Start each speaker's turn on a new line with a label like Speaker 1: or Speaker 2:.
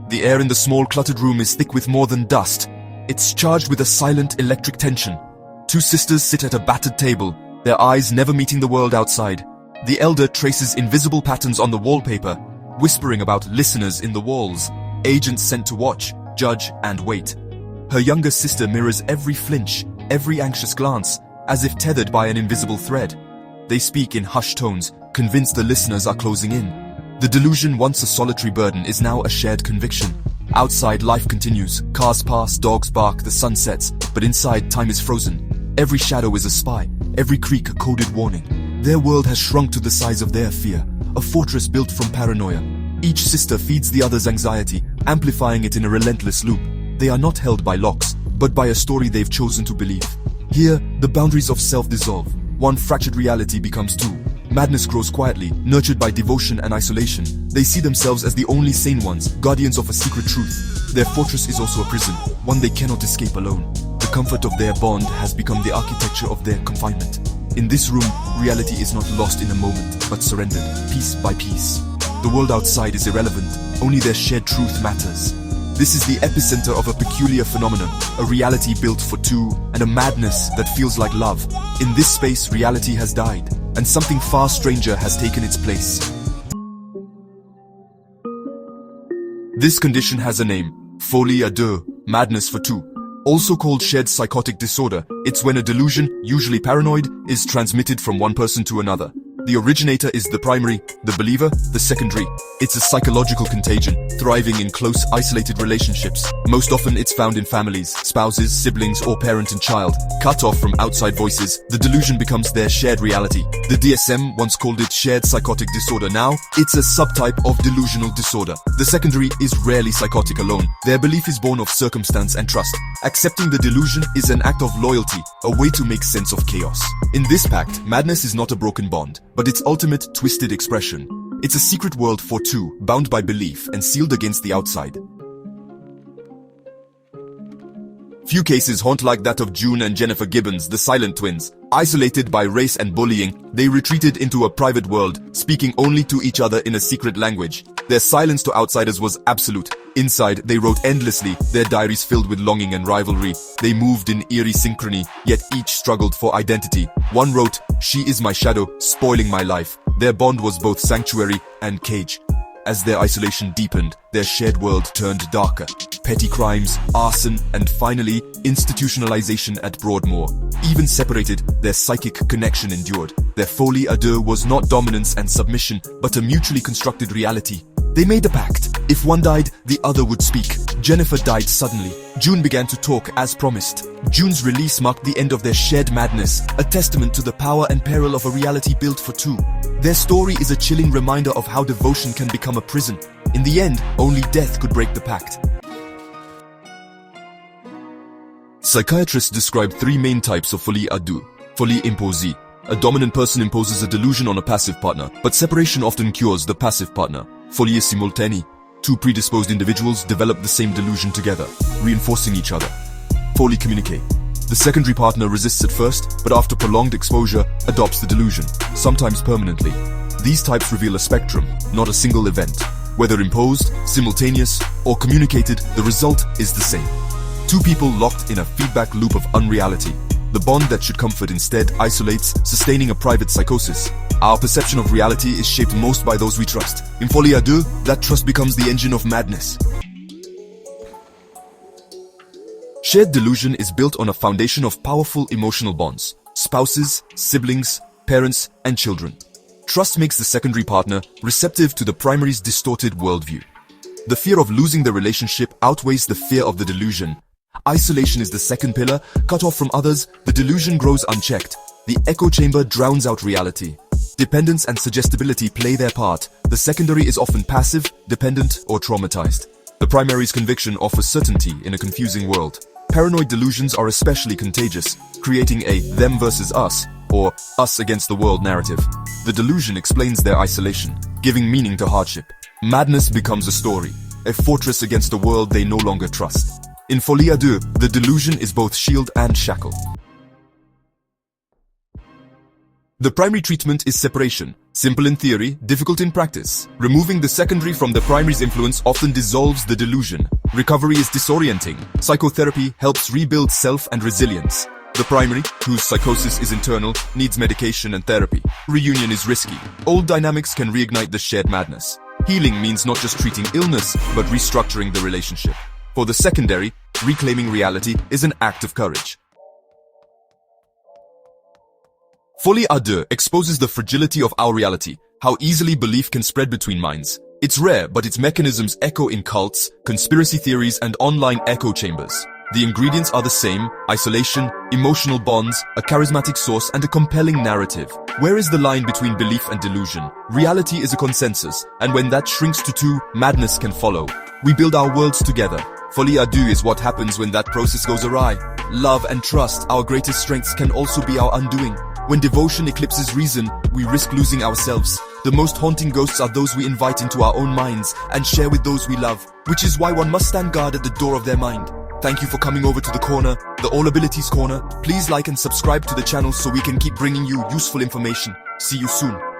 Speaker 1: The air in the small cluttered room is thick with more than dust. It's charged with a silent electric tension. Two sisters sit at a battered table, their eyes never meeting the world outside. The elder traces invisible patterns on the wallpaper, whispering about listeners in the walls, agents sent to watch, judge, and wait. Her younger sister mirrors every flinch, every anxious glance, as if tethered by an invisible thread. They speak in hushed tones, convinced the listeners are closing in. The delusion, once a solitary burden, is now a shared conviction. Outside, life continues. Cars pass, dogs bark, the sun sets, but inside, time is frozen. Every shadow is a spy, every creak a coded warning. Their world has shrunk to the size of their fear, a fortress built from paranoia. Each sister feeds the other's anxiety, amplifying it in a relentless loop. They are not held by locks, but by a story they've chosen to believe. Here, the boundaries of self dissolve. One fractured reality becomes two. Madness grows quietly, nurtured by devotion and isolation. They see themselves as the only sane ones, guardians of a secret truth. Their fortress is also a prison, one they cannot escape alone. The comfort of their bond has become the architecture of their confinement. In this room, reality is not lost in a moment, but surrendered, piece by piece. The world outside is irrelevant, only their shared truth matters. This is the epicenter of a peculiar phenomenon, a reality built for two, and a madness that feels like love. In this space, reality has died, and something far stranger has taken its place. This condition has a name, Folie, Deux, madness for two. Also called shared psychotic disorder, it's when a delusion, usually paranoid, is transmitted from one person to another. The originator is the primary, the believer, the secondary. It's a psychological contagion, thriving in close, isolated relationships. Most often it's found in families, spouses, siblings, or parent and child. Cut off from outside voices, the delusion becomes their shared reality. The DSM once called it shared psychotic disorder. Now, it's a subtype of delusional disorder. The secondary is rarely psychotic alone. Their belief is born of circumstance and trust. Accepting the delusion is an act of loyalty, a way to make sense of chaos. In this pact, madness is not a broken bond, but its ultimate twisted expression. It's a secret world for two, bound by belief and sealed against the outside. Few cases haunt like that of June and Jennifer Gibbons, the silent twins. Isolated by race and bullying, they retreated into a private world, speaking only to each other in a secret language. Their silence to outsiders was absolute. Inside, they wrote endlessly, their diaries filled with longing and rivalry. They moved in eerie synchrony, yet each struggled for identity. One wrote, "She is my shadow, spoiling my life." Their bond was both sanctuary and cage. As their isolation deepened, their shared world turned darker. Petty crimes, arson, and finally, institutionalization at Broadmoor. Even separated, their psychic connection endured. Their folie à deux was not dominance and submission, but a mutually constructed reality. They made a pact. If one died, the other would speak. Jennifer died suddenly. June began to talk as promised. June's release marked the end of their shared madness, a testament to the power and peril of a reality built for two. Their story is a chilling reminder of how devotion can become a prison. In the end, only death could break the pact. Psychiatrists describe three main types of folie à deux. Folie imposée. A dominant person imposes a delusion on a passive partner, but separation often cures the passive partner. Folie simultanée. Two predisposed individuals develop the same delusion together, reinforcing each other. Folie communiquée. The secondary partner resists at first, but after prolonged exposure, adopts the delusion, sometimes permanently. These types reveal a spectrum, not a single event. Whether imposed, simultaneous, or communicated, the result is the same. Two people locked in a feedback loop of unreality. The bond that should comfort instead isolates, sustaining a private psychosis. Our perception of reality is shaped most by those we trust. In Folie à deux, that trust becomes the engine of madness. Shared delusion is built on a foundation of powerful emotional bonds. Spouses, siblings, parents, and children. Trust makes the secondary partner receptive to the primary's distorted worldview. The fear of losing the relationship outweighs the fear of the delusion. Isolation is the second pillar. Cut off from others, the delusion grows unchecked. The echo chamber drowns out reality. Dependence and suggestibility play their part. The secondary is often passive, dependent, or traumatized. The primary's conviction offers certainty in a confusing world. Paranoid delusions are especially contagious, creating a them versus us, or us against the world narrative. The delusion explains their isolation, giving meaning to hardship. Madness becomes a story, a fortress against a world they no longer trust. In Folie à deux, the delusion is both shield and shackle. The primary treatment is separation. Simple in theory, difficult in practice. Removing the secondary from the primary's influence often dissolves the delusion. Recovery is disorienting. Psychotherapy helps rebuild self and resilience. The primary, whose psychosis is internal, needs medication and therapy. Reunion is risky. Old dynamics can reignite the shared madness. Healing means not just treating illness, but restructuring the relationship. For the secondary, reclaiming reality is an act of courage. Folie à Deux exposes the fragility of our reality, how easily belief can spread between minds. It's rare, but its mechanisms echo in cults, conspiracy theories, and online echo chambers. The ingredients are the same: isolation, emotional bonds, a charismatic source, and a compelling narrative. Where is the line between belief and delusion? Reality is a consensus, and when that shrinks to two, madness can follow. We build our worlds together. Folie à Deux is what happens when that process goes awry. Love and trust, our greatest strengths, can also be our undoing. When devotion eclipses reason, we risk losing ourselves. The most haunting ghosts are those we invite into our own minds and share with those we love, which is why one must stand guard at the door of their mind. Thank you for coming over to the corner, the All Abilities Corner. Please like and subscribe to the channel so we can keep bringing you useful information. See you soon.